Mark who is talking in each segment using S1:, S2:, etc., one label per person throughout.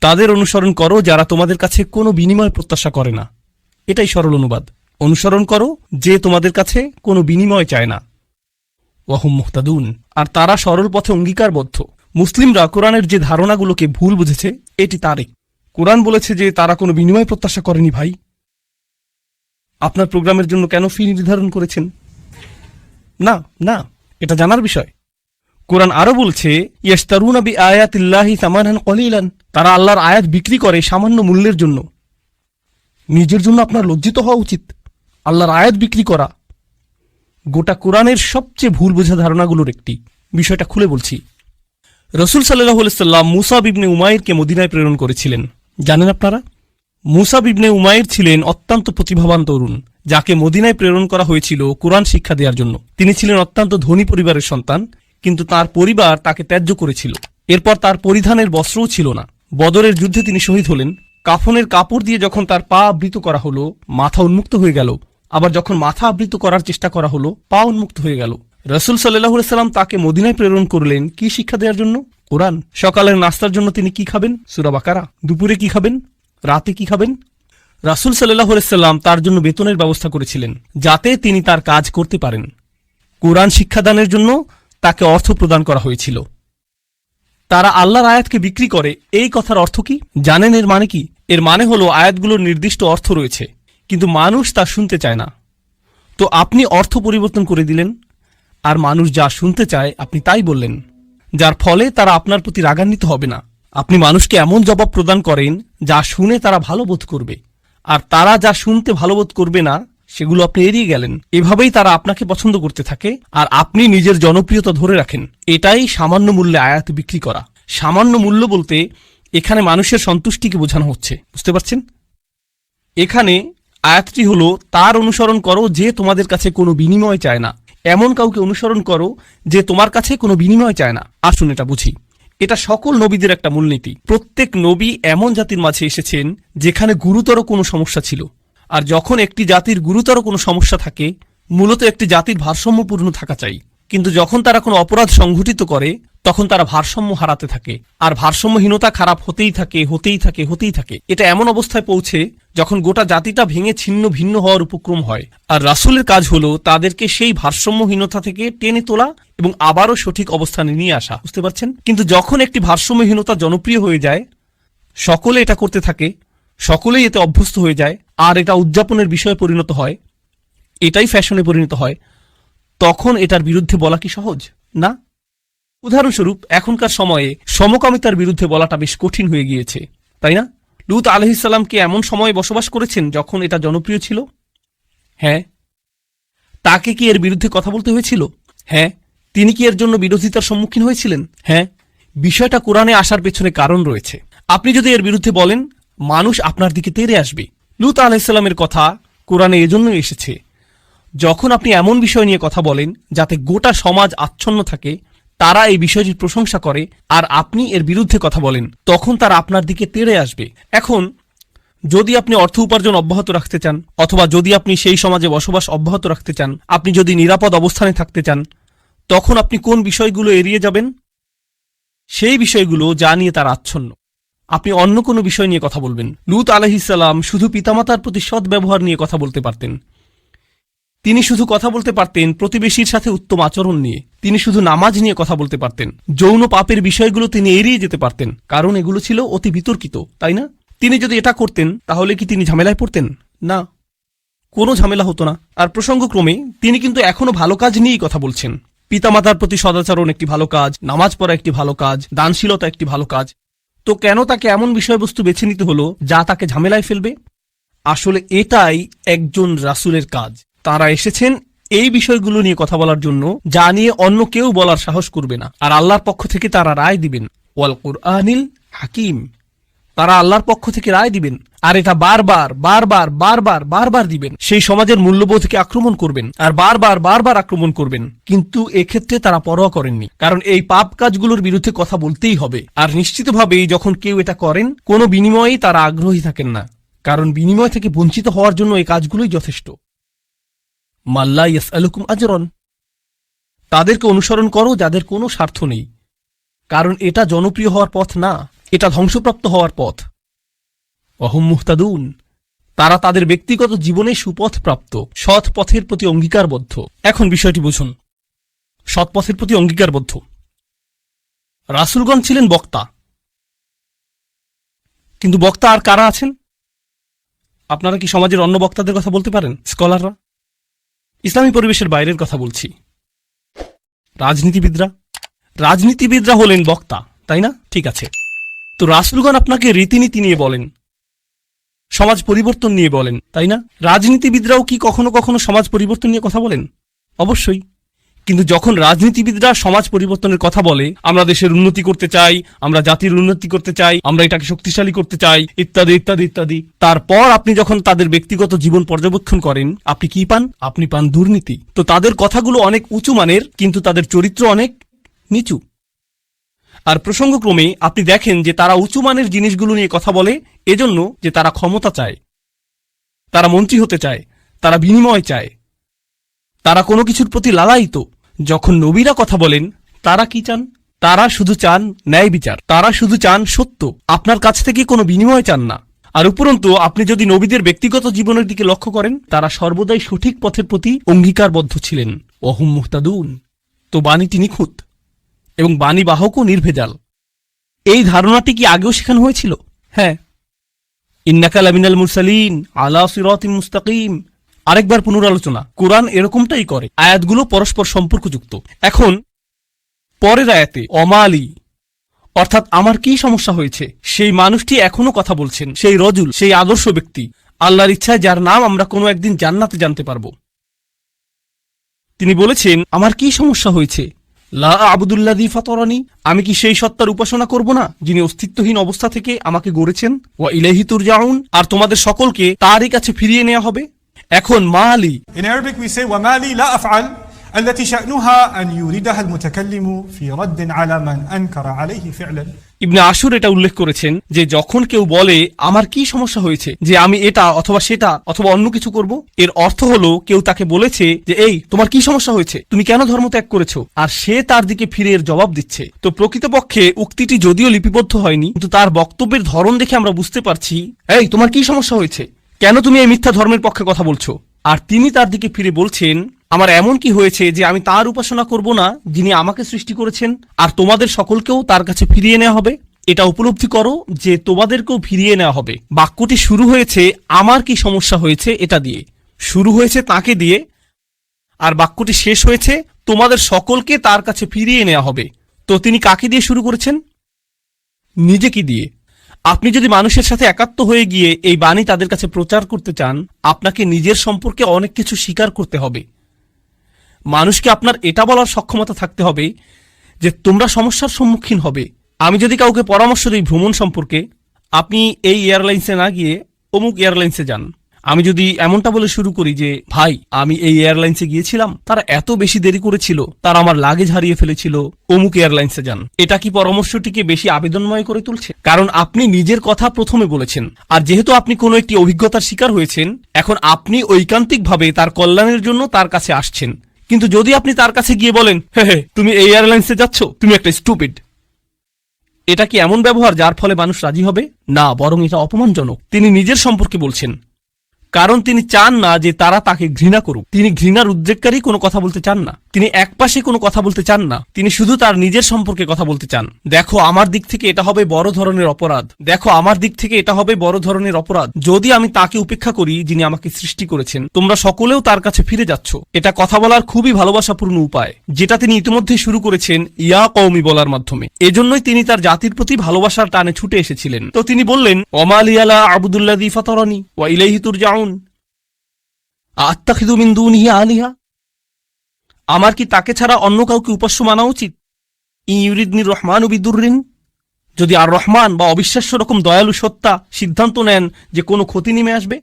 S1: তাদের অনুসরণ করো যারা তোমাদের কাছে কোনো বিনিময় প্রত্যাশা করে না। এটাই সরল অনুবাদ। অনুসরণ করো যে তোমাদের কাছে কোনো বিনিময় চায় না। ওয়াহুম মুহতাদুন, আর তারা সরল পথে অঙ্গীকারবদ্ধ। মুসলিমরা কোরআনের যে ধারণাগুলোকে ভুল বুঝেছে এটি তারই। কোরআন বলেছে যে তারা কোনো বিনিময় প্রত্যাশা করেনি। ভাই, আপনার প্রোগ্রামের জন্য কেন ফি নির্ধারণ করেছেন? না না, এটা জানার বিষয়। কোরআন আরো বলছে, ইয়াশতারুনা বিআয়াতিল্লাহি সামানান কলিলান, তারা আল্লাহর আয়াত বিক্রি করে সামান্য মূল্যের জন্য। নিজের জন্য আপনার লজ্জিত হওয়া উচিত। আল্লাহর আয়াত বিক্রি করা গোটা কোরআনের সবচেয়ে ভুল বোঝা ধারণাগুলোর একটি। বিষয়টা খুলে বলছি। রসুল সাল্লাল্লাহু আলাইহি সাল্লাম মুসাব ইবনে উমাইরকে মদিনায় প্রেরণ করেছিলেন। জানেন আপনারা, মুসাব ইবনে উমাইর ছিলেন অত্যন্ত প্রতিভাবান তরুণ, যাকে মদিনায় প্রেরণ করা হয়েছিল কোরআন শিক্ষা দেওয়ার জন্য। তিনি ছিলেন অত্যন্ত ধনী পরিবারের সন্তান, কিন্তু তার পরিবার তাকে ত্যায্য করেছিল। এরপর তার পরিধানের বস্ত্রও ছিল না। বদরের যুদ্ধে তিনি শহীদ হলেন। কাফনের কাপড় দিয়ে যখন তার পা আবৃত করা হলো, মাথা উন্মুক্ত হয়ে গেল। আবার যখন মাথা আবৃত করার চেষ্টা করা হলো, পা উন্মুক্ত হয়ে গেল। রসুল সাল্লাল্লাহু আলাইহি সাল্লাম তাকে মদিনায় প্রেরণ করলেন কি শিক্ষা দেওয়ার জন্য? কোরআন। সকালের নাস্তার জন্য তিনি কি খাবেন? সূরা বাকারা। দুপুরে কি খাবেন? রাতে কি খাবেন? রাসূল সাল্লাল্লাহু আলাইহি সাল্লাম তার জন্য বেতনের ব্যবস্থা করেছিলেন, যাতে তিনি তার কাজ করতে পারেন। কোরআন শিক্ষাদানের জন্য তাকে অর্থ প্রদান করা হয়েছিল। তারা আল্লাহর আয়াতকে বিক্রি করে, এই কথার অর্থ কি জানেন? এর মানে কি? এর মানে হলো আয়াতগুলোর নির্দিষ্ট অর্থ রয়েছে, কিন্তু মানুষ তা শুনতে চায় না। তো আপনি অর্থ পরিবর্তন করে দিলেন, আর মানুষ যা শুনতে চায় আপনি তাই বললেন, যার ফলে তারা আপনার প্রতি রাগান্বিত হবে না। আপনি মানুষকে এমন জবাব প্রদান করেন যা শুনে তারা ভালো বোধ করবে, আর তারা যা শুনতে ভালো বোধ করবে না সেগুলো আপনি এড়িয়ে গেলেন। এভাবেই তারা আপনাকে পছন্দ করতে থাকে, আর আপনি নিজের জনপ্রিয়তা ধরে রাখেন। এটাই সামান্য মূল্যে আয়াত বিক্রি করা। সামান্য মূল্য বলতে এখানে মানুষের সন্তুষ্টিকে বোঝানো হচ্ছে। বুঝতে পারছেন? এখানে আয়াতটি হলো, তার অনুসরণ করো যে তোমাদের কাছে কোনো বিনিময় চায় না। এমন কাউকে অনুসরণ করো যে তোমার কাছে কোনো বিনিময় চায় না। আসুন এটা বুঝি। এটা সকল নবীদের একটা মূলনীতি। প্রত্যেক নবী এমন জাতির মাঝে এসেছেন যেখানে গুরুতর কোনো সমস্যা ছিল। আর যখন একটি জাতির গুরুতর কোনো সমস্যা থাকে, মূলত একটি জাতির ভারসাম্যপূর্ণ থাকা চাই। কিন্তু যখন তারা কোনো অপরাধ সংঘটিত করে, তখন তারা ভারসাম্য হারাতে থাকে, আর ভারসাম্যহীনতা খারাপ হতেই থাকে, হতেই থাকে, হতেই থাকে। এটা এমন অবস্থায় পৌঁছে যখন গোটা জাতিটা ভেঙে ছিন্ন ভিন্ন হওয়ার উপক্রম হয়। আর রাসূলের কাজ হলো তাদেরকে সেই ভারসাম্যহীনতা থেকে টেনে তোলা এবং আবারও সঠিক অবস্থানে নিয়ে আসা। বুঝতে পারছেন? কিন্তু যখন একটি ভারসাম্যহীনতা জনপ্রিয় হয়ে যায়, সকলে এটা করতে থাকে, সকলেই এতে অভ্যস্ত হয়ে যায়, আর এটা উদযাপনের বিষয়ে পরিণত হয়, এটাই ফ্যাশনে পরিণত হয়, তখন এটার বিরুদ্ধে বলা কি সহজ? না। উদাহরণস্বরূপ, এখনকার সময়ে সমকামিতার বিরুদ্ধে বলাটা বেশ কঠিন হয়ে গিয়েছে, তাই না? লূত আলাইহিস সালাম কি এমন সময়ে বসবাস করেছেন যখন এটা জনপ্রিয় ছিল? হ্যাঁ। তাকে কি এর বিরুদ্ধে কথা বলতে হয়েছিল? হ্যাঁ। তিনি কি এর জন্য বিরোধিতার সম্মুখীন হয়েছিলেন? হ্যাঁ। বিষয়টা কোরআনে আসার পেছনে কারণ রয়েছে। আপনি যদি এর বিরুদ্ধে বলেন, মানুষ আপনার দিকে তেড়ে আসবে। লূত আলাইহিস সালামের কথা কোরআনে এজন্যই এসেছে। যখন আপনি এমন বিষয় নিয়ে কথা বলেন যাতে গোটা সমাজ আচ্ছন্ন থাকে, তারা এই বিষয়টির প্রশংসা করে, আর আপনি এর বিরুদ্ধে কথা বলেন, তখন তারা আপনার দিকে তেড়ে আসবে। এখন যদি আপনি অর্থ উপার্জন অব্যাহত রাখতে চান, অথবা যদি আপনি সেই সমাজে বসবাস অব্যাহত রাখতে চান, আপনি যদি নিরাপদ অবস্থানে থাকতে চান, তখন আপনি কোন বিষয়গুলো এড়িয়ে যাবেন? সেই বিষয়গুলো যা নিয়ে তারা আচ্ছন্ন। আপনি অন্য কোনো বিষয় নিয়ে কথা বলবেন। লূত আলাইহিস সালাম শুধু পিতামাতার প্রতি সৎ ব্যবহার নিয়ে কথা বলতে পারতেন। তিনি শুধু কথা বলতে পারতেন প্রতিবেশীর সাথে উত্তম আচরণ নিয়ে। তিনি শুধু নামাজ নিয়ে কথা বলতে পারতেন। যৌন পাপের বিষয়গুলো তিনি এড়িয়ে যেতে পারতেন, কারণ এগুলো ছিল অতি বিতর্কিত, তাই না? তিনি যদি এটা করতেন, তাহলে কি তিনি ঝামেলায় পড়তেন? না, কোনো ঝামেলা হতো না। আর প্রসঙ্গক্রমে তিনি কিন্তু এখনো ভালো কাজ নিয়েই কথা বলছেন। পিতামাতার প্রতি সদাচরণ একটি ভালো কাজ, নামাজ পড়া একটি ভালো কাজ, দানশীলতা একটি ভালো কাজ। তো কেন তাকে এমন বিষয়বস্তু বেছে নিতে হলো যা তাকে ঝামেলায় ফেলবে? আসলে এটাই একজন রাসূলের কাজ। তারা এসেছেন এই বিষয়গুলো নিয়ে কথা বলার জন্য, যা নিয়ে অন্য কেউ বলার সাহস করবে না। আর আল্লাহর পক্ষ থেকে তারা রায় দিবেন। ওয়াল কুরআনিল হাকিম। তারা আল্লাহর পক্ষ থেকে রায় দিবেন, আর এটা বারবার বারবার বারবার বারবার দিবেন। সেই সমাজের মূল্যবোধকে আক্রমণ করবেন, আর বারবার বারবার আক্রমণ করবেন। কিন্তু এক্ষেত্রে তারা পরোয়া করেননি, কারণ এই পাপ কাজগুলোর বিরুদ্ধে কথা বলতেই হবে। আর নিশ্চিতভাবেই যখন কেউ এটা করেন, কোনো বিনিময়েই তারা আগ্রহী থাকেন না, কারণ বিনিময় থেকে বঞ্চিত হওয়ার জন্য এই কাজগুলোই যথেষ্ট। মাল্লা ইয়াসআলুকুম আজরান। তাদেরকে অনুসরণ করো যাদের কোনো স্বার্থ নেই, কারণ এটা জনপ্রিয় হওয়ার পথ না। এটা ধ্বংসপ্রাপ্ত হওয়ার পথ। ওয়াহুম মুহতাদুন, তারা তাদের ব্যক্তিগত জীবনে সুপথ প্রাপ্ত, সৎ পথের প্রতি অঙ্গীকারবদ্ধ। এখন বিষয়টি বুঝুন, সৎ পথের প্রতি অঙ্গীকারবদ্ধ। রাসূলগণ ছিলেন বক্তা, কিন্তু বক্তা আর কারা আছেন? আপনারা কি সমাজের অন্য বক্তাদের কথা বলতে পারেন? স্কলাররা? ইসলামী পরিবেশের বাইরের কথা বলছি। রাজনীতিবিদরা হলেন বক্তা, তাই না? ঠিক আছে, তো রাসূলগণ আপনাকে রীতিনীতি নিয়ে বলেন, সমাজ পরিবর্তন নিয়ে বলেন, তাই না? রাজনীতিবিদরাও কি কখনো কখনো সমাজ পরিবর্তন নিয়ে কথা বলেন? অবশ্যই। কিন্তু যখন রাজনীতিবিদরা সমাজ পরিবর্তনের কথা বলে, আমরা দেশের উন্নতি করতে চাই, আমরা জাতির উন্নতি করতে চাই, আমরা এটাকে শক্তিশালী করতে চাই, ইত্যাদি ইত্যাদি ইত্যাদি, তারপর আপনি যখন তাদের ব্যক্তিগত জীবন পর্যবেক্ষণ করেন, আপনি কি পান? আপনি পান দুর্নীতি। তো তাদের কথাগুলো অনেক উঁচু মানের, কিন্তু তাদের চরিত্র অনেক নিচু। আর প্রসঙ্গক্রমে আপনি দেখেন যে তারা উঁচু মানের জিনিসগুলো নিয়ে কথা বলে এজন্য যে তারা ক্ষমতা চায়, তারা মন্ত্রী হতে চায়, তারা বিনিময় চায়, তারা কোনো কিছুর প্রতি লালায়িত। যখন নবীরা কথা বলেন, তারা কি চান? তারা শুধু চান ন্যায় বিচার, তারা শুধু চান সত্য, আপনার কাছ থেকে কোনো বিনিময় চান না। আর উপরন্তু আপনি যদি নবীদের ব্যক্তিগত জীবনের দিকে লক্ষ্য করেন, তারা সর্বদাই সঠিক পথের প্রতি অঙ্গীকারবদ্ধ ছিলেন। ওয়াহুম মুহতাদুন, তো বাণীটি নিখুঁত এবং বাণীবাহকও নির্ভেজাল। এই ধারণাটি কি আগেও শেখানো হয়েছিল? হ্যাঁ, ইন্নাকা লামিনাল মুরসালিন আলা সিরাতিম মুস্তাকিম। আরেকবার পুনরালোচনা, কোরআন এরকমটাই করে, আয়াতগুলো পরস্পর সম্পর্কযুক্ত। এখন পরের আয়াতে অমালি, অর্থাৎ আমার কি সমস্যা হয়েছে, সেই মানুষটি এখনো কথা বলছেন, সেই রজুল, সেই আদর্শ ব্যক্তি, আল্লাহর ইচ্ছায় যার নাম আমরা কোনো একদিন জান্নাতে জানতে পারব। তিনি বলেছেন, আমার কি সমস্যা হয়েছে? লা আবুদুল্লাযী ফাতারানি, আমি কি সেই সত্তার উপাসনা করব না যিনি অস্তিত্বহীন অবস্থা থেকে আমাকে গড়েছেন? ওয়া ইলাইহি তুরজাউন, আর তোমাদের সকলকে তারই কাছে ফিরিয়ে নেওয়া হবে। এখন মালি,
S2: In Arabic we say وما لي لا أفعل التي شأنها أن يوردها المتكلم في رد على من أنكر عليه فعلا.
S1: ইবনে আশুর এটা উল্লেখ করেছেন যে যখন কেউ বলে আমার কি সমস্যা হয়েছে যে আমি এটা অথবা সেটা অথবা অন্য কিছু করব, এর অর্থ হলো কেউ তাকে বলেছে যে এই তোমার কি সমস্যা হয়েছে, তুমি কেন ধর্ম ত্যাগ করেছো, আর সে তার দিকে ফিরে এর জবাব দিচ্ছে। তো প্রকৃতপক্ষে উক্তিটি যদিও লিপিবদ্ধ হয়নি, কিন্তু তার বক্তব্যের ধরন দেখে আমরা বুঝতে পারছি, এই তোমার কি সমস্যা হয়েছে, কেন তুমি এই মিথ্যা ধর্মের পক্ষে কথা বলছো? আর তিনি তার দিকে ফিরে বলছেন, আমার এমন কি হয়েছে যে আমি তার উপাসনা করব না যিনি আমাকে সৃষ্টি করেছেন, আর তোমাদের সকলকেও তার কাছে ফিরিয়ে নেওয়া হবে। এটা উপলব্ধি করো যে তোমাদেরকেও ফিরিয়ে নেওয়া হবে। বাক্যটি শুরু হয়েছে আমার কি সমস্যা হয়েছে এটা দিয়ে, শুরু হয়েছে তাকে দিয়ে, আর বাক্যটি শেষ হয়েছে তোমাদের সকলকে তার কাছে ফিরিয়ে নেওয়া হবে। তো তিনি কাকে দিয়ে শুরু করেছেন? নিজেকে দিয়ে। আপনি যদি মানুষের সাথে একাত্ম হয়ে গিয়ে এই বাণী তাদের কাছে প্রচার করতে চান, আপনাকে নিজের সম্পর্কে অনেক কিছু স্বীকার করতে হবে। মানুষকে আপনার এটা বলার সক্ষমতা থাকতে হবে যে তোমরা সমস্যার সম্মুখীন হবে। আমি যদি কাউকে পরামর্শ দিই ভ্রমণ সম্পর্কে, আপনি এই এয়ারলাইন্সে না গিয়ে অমুক এয়ারলাইন্সে যান। আমি যদি এমনটা বলে শুরু করি যে ভাই আমি এই এয়ারলাইন্সে গিয়েছিলাম, তারা এত বেশি দেরি করেছিল, তারা আমার লাগেজ হারিয়ে ফেলেছিল, অমুক এয়ারলাইন্সে যান, এটা কি পরামর্শটিকে বেশি আবেদনময় করে তুলছে? কারণ আপনি নিজের কথা প্রথমে বলেছেন, আর যেহেতু আপনি কোনো একটি অভিজ্ঞতার শিকার হয়েছেন, এখন আপনি ঐকান্তিকভাবে তার কল্যাণের জন্য তার কাছে আসছেন। কিন্তু যদি আপনি তার কাছে গিয়ে বলেন হে তুমি এই এয়ারলাইন্সে যাচ্ছ, তুমি একটা স্টুপিড, এটা কি এমন ব্যবহার যার ফলে মানুষ রাজি হবে? না, বরং এটা অপমানজনক। তিনি নিজের সম্পর্কে বলছেন, কারণ তিনি চান না যে তারা তাকে ঘৃণা করুক। তিনি ঘৃণার উদ্রেককারী কোনো কথা বলতে চান না, তিনি একপাশে কোনো কথা বলতে চান না, তিনি শুধু তার নিজের সম্পর্কে কথা বলতে চান। দেখো আমার দিক থেকে এটা হবে বড় ধরনের অপরাধ, দেখো আমার দিক থেকে এটা হবে বড় ধরনের অপরাধ যদি আমি তাকে উপেক্ষা করি যিনি আমাকে সৃষ্টি করেছেন। তোমরা সকলেও তার কাছে ফিরে যাচ্ছ। এটা কথা বলার খুবই ভালোবাসাপূর্ণ উপায়, যেটা তিনি ইতিমধ্যে শুরু করেছেন ইয়া কওমি বলার মাধ্যমে। এজন্যই তিনি তার জাতির প্রতি ভালোবাসার টানে ছুটে এসেছিলেন। তো তিনি বললেন ওমা লিয়া লা আবুদুল্লাযী ফাতারানি ওয়া ইলাইহি তুরজাউন, আত্তাখিযু মিন দুনিহি আলিহা, আমার কি তাকে ছাড়া অন্য কাউকে উপাস্য মানা উচিত? ইউরিদনির রহমানু বিদুররিন, যদি আর রহমান বা অবিশ্বাস্য রকম দয়ালু সত্তা সিদ্ধান্ত নেন যে কোনো ক্ষতি নেমে আসবে,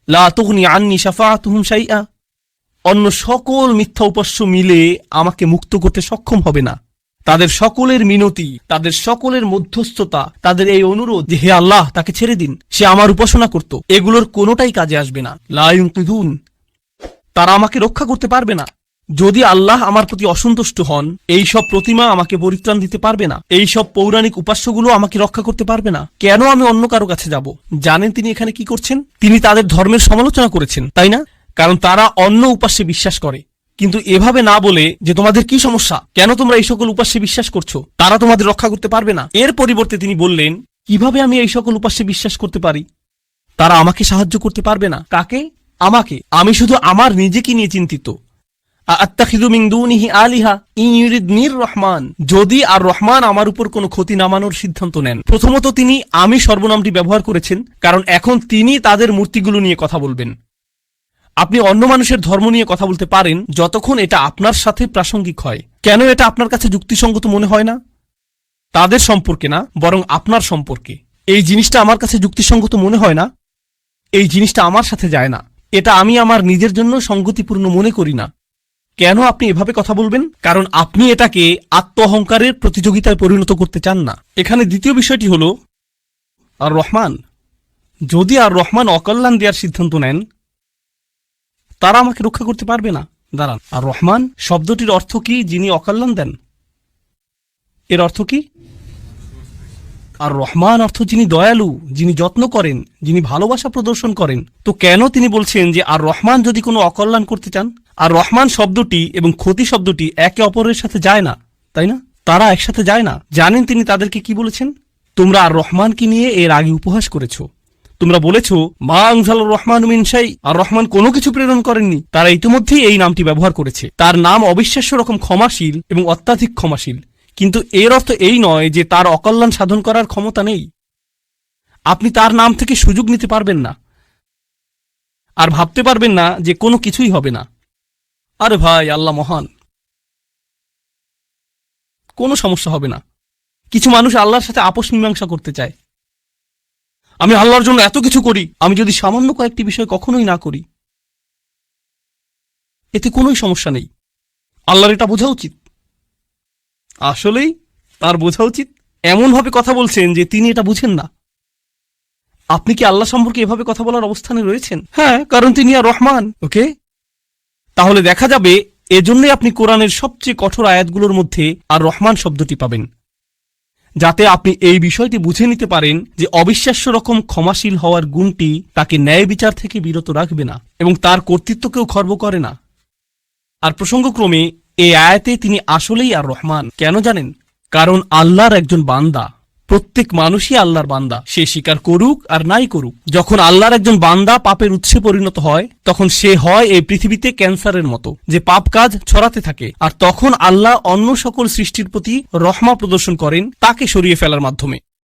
S1: লা তুগনি আন্নি শাফাআতুহুম শাইআ, অন্য সকল মিথ্যা উপাস্য মিলে আমাকে মুক্ত করতে সক্ষম হবে না। তাদের সকলের মিনতি, তাদের সকলের মধ্যস্থতা, তাদের এই অনুরোধ যে হে আল্লাহ তাকে ছেড়ে দিন, সে আমার উপাসনা করত, এগুলোর কোনোটাই কাজে আসবে না। লা ইউনকিযুন, তারা আমাকে রক্ষা করতে পারবে না। যদি আল্লাহ আমার প্রতি অসন্তুষ্ট হন, এই সব প্রতিমা আমাকে পরিত্রাণ দিতে পারবে না, এই সব পৌরাণিক উপাস্যগুলো আমাকে রক্ষা করতে পারবে না, কেন আমি অন্য কারো কাছে যাব? জানেন তিনি এখানে কি করছেন? তিনি তাদের ধর্মের সমালোচনা করেছেন, তাই না? কারণ তারা অন্য উপাস্যে বিশ্বাস করে। কিন্তু এভাবে না বলে যে তোমাদের কি সমস্যা, কেন তোমরা এই সকল উপাস্যে বিশ্বাস করছো, তারা তোমাদের রক্ষা করতে পারবে না, এর পরিবর্তে তিনি বললেন, কিভাবে আমি এই সকল উপাস্যে বিশ্বাস করতে পারি? তারা আমাকে সাহায্য করতে পারবে না। কাকে? আমাকে। আমি শুধু আমার নিজেকে নিয়ে চিন্তিত। আত্তাখিযু মিন দুনিহি আলিহা ইন ইউরিদনির রহমান, যদি আর রহমান আমার উপর কোনো ক্ষতি নামানোর সিদ্ধান্ত নেন। প্রথমত তিনি আমি সর্বনামটি ব্যবহার করেছেন, কারণ এখন তিনি তাদের মূর্তিগুলো নিয়ে কথা বলবেন। আপনি অন্য মানুষের ধর্ম নিয়ে কথা বলতে পারেন যতক্ষণ এটা আপনার সাথে প্রাসঙ্গিক হয়। কেন এটা আপনার কাছে যুক্তিসঙ্গত মনে হয় না? তাদের সম্পর্কে না, বরং আপনার সম্পর্কে। এই জিনিসটা আমার কাছে যুক্তিসঙ্গত মনে হয় না, এই জিনিসটা আমার সাথে যায় না, এটা আমি আমার নিজের জন্য সঙ্গতিপূর্ণ মনে করি না। কেন আপনি এভাবে কথা বলবেন? কারণ আপনি এটাকে আত্ম অহংকারের প্রতিযোগিতায় পরিণত করতে চান না। এখানে দ্বিতীয় বিষয়টি হল আর রহমান, যদি আর রহমান অকল্যাণ দেওয়ার সিদ্ধান্ত নেন, তারা আমাকে রক্ষা করতে পারবে না। দাঁড়ান, আর রহমান শব্দটির অর্থ কি? যিনি অকল্যাণ দেন। এর অর্থ কি? আর রহমান অর্থ যিনি দয়ালু, যিনি যত্ন করেন, যিনি ভালোবাসা প্রদর্শন করেন। তো কেন তিনি বলছেন যে আর রহমান যদি কোনো অকল্যাণ করতে চান? আর রহমান শব্দটি এবং ক্ষতি শব্দটি একে অপরের সাথে যায় না, তাই না? তারা একসাথে যায় না। জানেন তিনি তাদেরকে কি বলেছেন? তোমরা আর রহমানকে নিয়ে এর আগে উপহাস করেছো। তোমরা বলেছ মা আনজালার রহমান মিন শাই, আর রহমান কোনো কিছু প্রেরণ করেননি। তারা ইতিমধ্যেই এই নামটি ব্যবহার করেছে। তার নাম অবিশ্বাস্য রকম ক্ষমাশীল এবং অত্যাধিক ক্ষমাশীল, কিন্তু এর অর্থ এই নয় যে তার অকল্যাণ সাধন করার ক্ষমতা নেই। আপনি তার নাম থেকে সুযোগ নিতে পারবেন না, আর ভাবতে পারবেন না যে কোনো কিছুই হবে না। আরে ভাই, আল্লাহ মহান, কোনো সমস্যা হবে না। কিছু মানুষ আল্লাহর সাথে আপোষ মীমাংসা করতে চায়। আমি আল্লাহর জন্য এত কিছু করি, আমি যদি সামান্য কয়েকটি বিষয় কখনোই না করি, এতে কোনোই সমস্যা নেই। আল্লাহর এটা বোঝা উচিত। আসলেই তার বোঝা উচিত। এমনভাবে কথা বলছেন যে তিনি এটা বুঝেন না। আপনি কি আল্লাহ সম্পর্কে এভাবে কথা বলার অবস্থানে রয়েছেন? হ্যাঁ, কারণ তিনি আর রহমান। ওকে, তাহলে দেখা যাবে এজন্যই আপনি কোরআনের সবচেয়ে কঠোর আয়াতগুলোর মধ্যে আর রহমান শব্দটি পাবেন, যাতে আপনি এই বিষয়টি বুঝে নিতে পারেন যে অবিশ্বাস্য রকম ক্ষমাশীল হওয়ার গুণটি তাকে ন্যায় বিচার থেকে বিরত রাখবে না এবং তার কর্তৃত্বকেও খর্ব করে না। আর প্রসঙ্গক্রমে এই আয়াতে তিনি আসলেই আর রহমান। কেন জানেন? কারণ আল্লাহর একজন বান্দা, প্রত্যেক মানুষই আল্লাহর বান্দা, সে স্বীকার করুক আর নাই করুক। যখন আল্লাহর একজন বান্দা পাপের উৎসে পরিণত হয়, তখন সে হয় এই পৃথিবীতে ক্যান্সারের মতো, যে পাপ কাজ ছড়াতে থাকে। আর তখন আল্লাহ অন্য সকল সৃষ্টির প্রতি রহমা প্রদর্শন করেন তাকে সরিয়ে ফেলার মাধ্যমে।